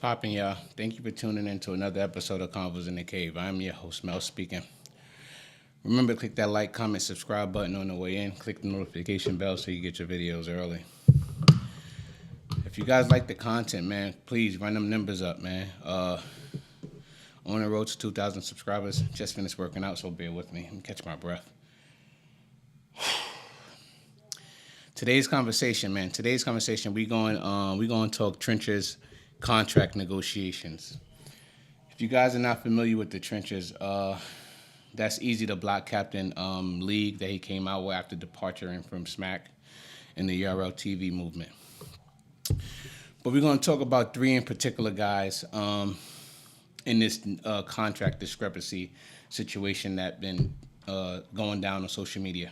popping, y'all? Thank you for tuning in to another episode of Convos in the Cave. I'm your host, Mel, speaking. Remember, click that like, comment, subscribe button on the way in. Click the notification bell so you get your videos early. If you guys like the content, man, please run them numbers up, man. On the road to 2,000 subscribers. Just finished working out, so bear with me. Let me catch my breath. Today's conversation, man. We going to talk trenches, contract negotiations. If you guys are not familiar with the trenches, that's Eazy Da Block Cap't league that he came out with after departure from Smack in the URL TV movement. But we're going to talk about three in particular guys in this contract discrepancy situation that been going down on social media.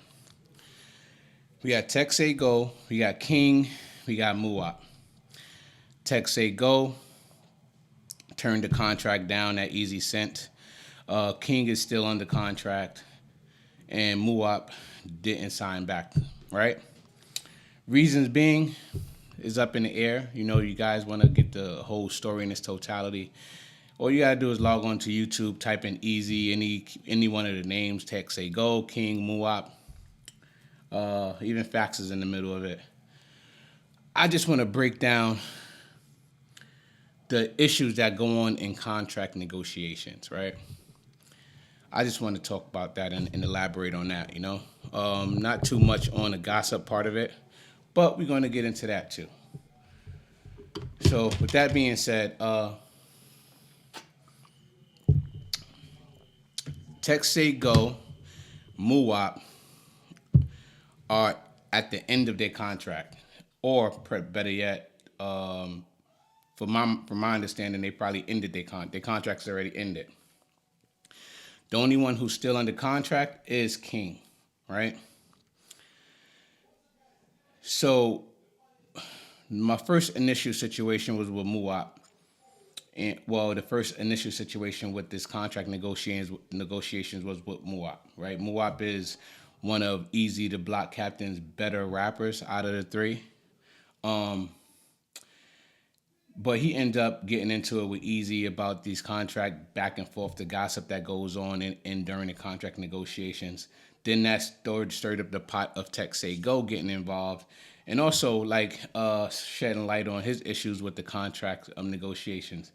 We got Tech Say Go, we got King, we got Muwap. Tech Say Go turned the contract down that Eazy sent. King is still under contract, and Muwap didn't sign back, right? Reasons being is up in the air. You know, you guys want to get the whole story in its totality. All you got to do is log on to YouTube, type in Eazy, any one of the names, Tech Say Go, King, Muwap. Even Fax is in the middle of it. I just want to break down the issues that go on in contract negotiations, right? I just want to talk about that and elaborate on that, you know? Not too much on the gossip part of it, but we're going to get into that too. So with that being said, Tech Say Go, Muwap, are at the end of their contract, or better yet, from my understanding, they probably ended their contract's already ended. The only one who's still under contract is King, right? So my first initial situation was with Muwap. And the first initial situation with this contract negotiations was with Muwap, right? Muwap is one of Eazy Da Block Cap't's better rappers out of the three. But he ended up getting into it with Eazy about these contract back and forth, the gossip that goes on in during the contract negotiations. Then that stirred up the pot of Tech Say Go getting involved, and also shedding light on his issues with the contract negotiations.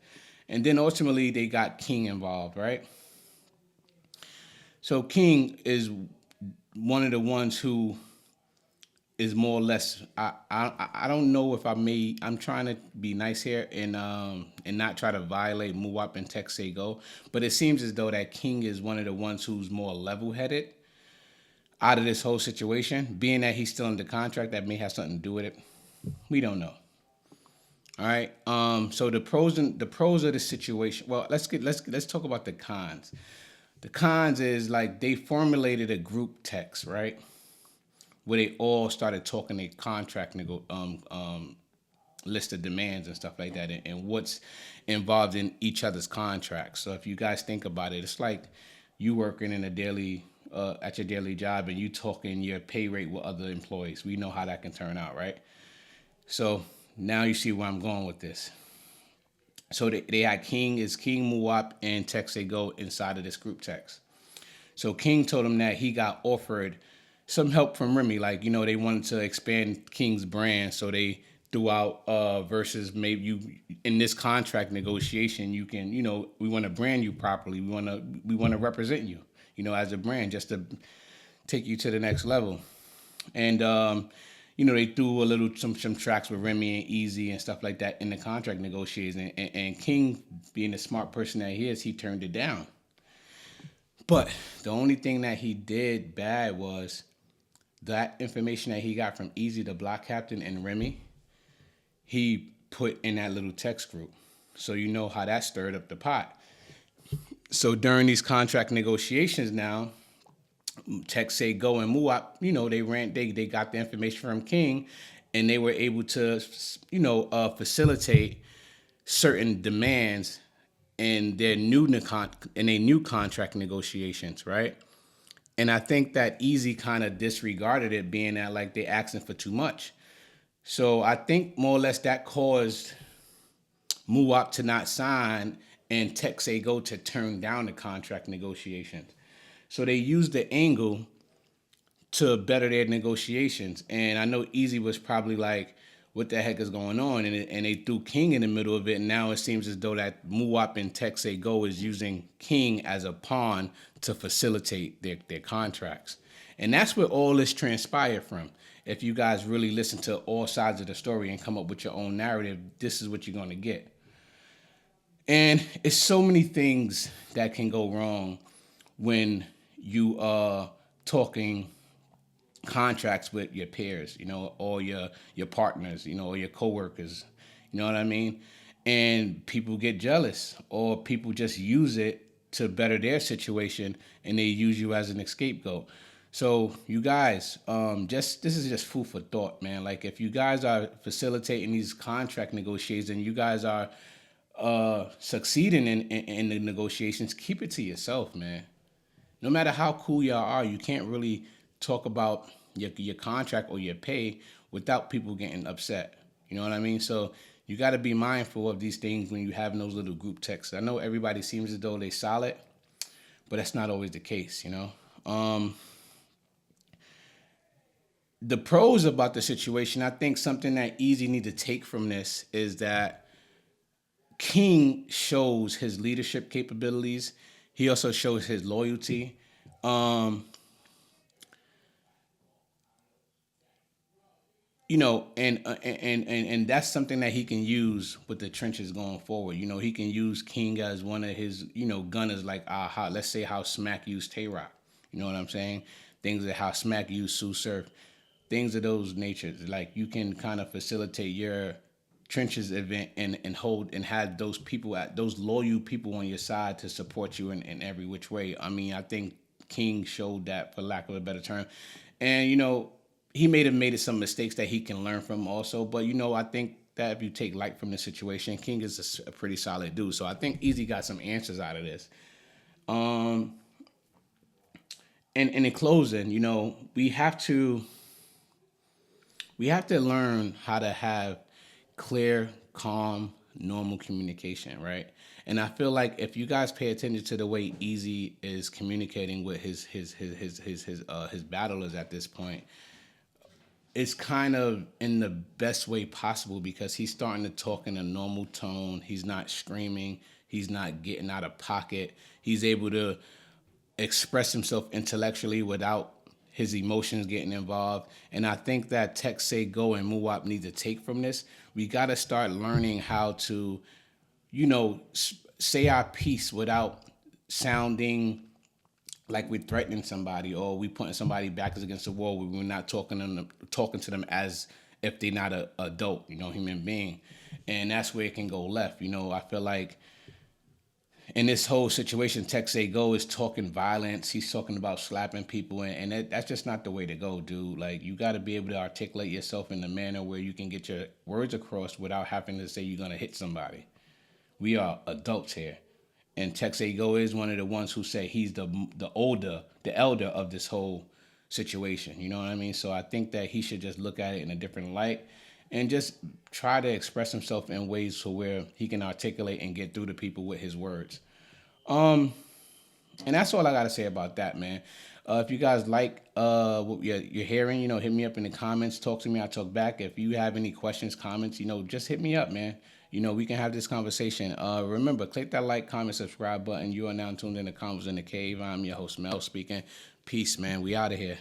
And then ultimately they got King involved, right? So King is one of the ones who is more or less, I don't know if I'm trying to be nice here and not try to violate Muwap and Tech Say Go, but it seems as though that King is one of the ones who's more level-headed out of this whole situation. Being that he's still under contract, that may have something to do with it. We don't know. All right. So the pros of the situation. Well, let's talk about the cons. The cons is like they formulated a group text, right, where they all started talking a contract list of demands and stuff like that, and what's involved in each other's contracts. So if you guys think about it, it's like you working in a daily at your daily job and you talking your pay rate with other employees. We know how that can turn out, right? So now you see where I'm going with this. So they had King, Muwap, and Tech Say Go inside of this group text. So King told him that he got offered some help from Remy, like, you know, they wanted to expand King's brand, so they threw out versus maybe you in this contract negotiation, you can, you know, we want to brand you properly, we want to represent you, you know, as a brand, just to take you to the next level. And you know, they threw a little some tracks with Remy and Eazy and stuff like that in the contract negotiation, and King, being the smart person that he is, he turned it down. But the only thing that he did bad was that information that he got from Eazy Da Block Cap't and Remy, he put in that little text group. So you know how that stirred up the pot. So during these contract negotiations now, Tech Say Go and Muwap, you know, they got the information from King, and they were able to, you know, facilitate certain demands in their new contract negotiations, right? And I think that Eazy kind of disregarded it, being that like they asking for too much. So I think more or less that caused Muwap to not sign and Texago Go to turn down the contract negotiations. So they used the angle to better their negotiations. And I know Easy was probably like, what the heck is going on? And they threw King in the middle of it. And now it seems as though that Muwap and Texago Go is using King as a pawn to facilitate their contracts. And that's where all this transpired from. If you guys really listen to all sides of the story and come up with your own narrative, this is what you're going to get. And it's so many things that can go wrong when you are talking contracts with your peers, or your partners, or your coworkers, you know what I mean? And people get jealous, or people just use it to better their situation, and they use you as an scapegoat. So you guys, just this is just food for thought, man. Like if you guys are facilitating these contract negotiations and you guys are succeeding in the negotiations, keep it to yourself, man. No matter how cool y'all are, you can't really talk about your contract or your pay without people getting upset. You know what I mean? So you got to be mindful of these things when you have those little group texts. I know everybody seems as though they solid, but that's not always the case, The pros about the situation, I think something that Easy need to take from this is that King shows his leadership capabilities. He also shows his loyalty. Um, and that's something that he can use with the trenches going forward. He can use King as one of his, gunners, like let's say how Smack used Tay Rock. You know what I'm saying? Things that how Smack used Sue Surf. Things of those natures. Like you can kind of facilitate your trenches event and hold and have those people at those loyal people on your side to support you in every which way. I mean, I think King showed that, for lack of a better term. And he may have made some mistakes that he can learn from also. But I think that if you take light from the situation, King is a pretty solid dude. So I think Easy got some answers out of this. And in closing, we have to learn how to have clear, calm, normal communication, right? And I feel like if you guys pay attention to the way Easy is communicating with his battlers at this point, it's kind of in the best way possible because he's starting to talk in a normal tone. He's not screaming. He's not getting out of pocket. He's able to express himself intellectually without his emotions getting involved. And I think that Texago Go and Muwap need to take from this. We got to start learning how to, say our piece without sounding like we're threatening somebody or we putting somebody back against the wall. We're not talking to them as if they're not a adult, human being. And that's where it can go left. I feel like in this whole situation, Texago Go is talking violence. He's talking about slapping people, and that's just not the way to go, dude. Like, you got to be able to articulate yourself in a manner where you can get your words across without having to say you're going to hit somebody. We are adults here. And Texago Go is one of the ones who say he's the elder of this whole situation. You know what I mean? So I think that he should just look at it in a different light and just try to express himself in ways to where he can articulate and get through to people with his words. And that's all I gotta say about that, man. If you guys like what you're hearing, hit me up in the comments. Talk to me. I talk back. If you have any questions, comments, just hit me up, man. We can have this conversation. Remember, click that like, comment, subscribe button. You are now tuned in to Convos in the Cave. I'm your host, Mel, speaking. Peace, man. We out of here.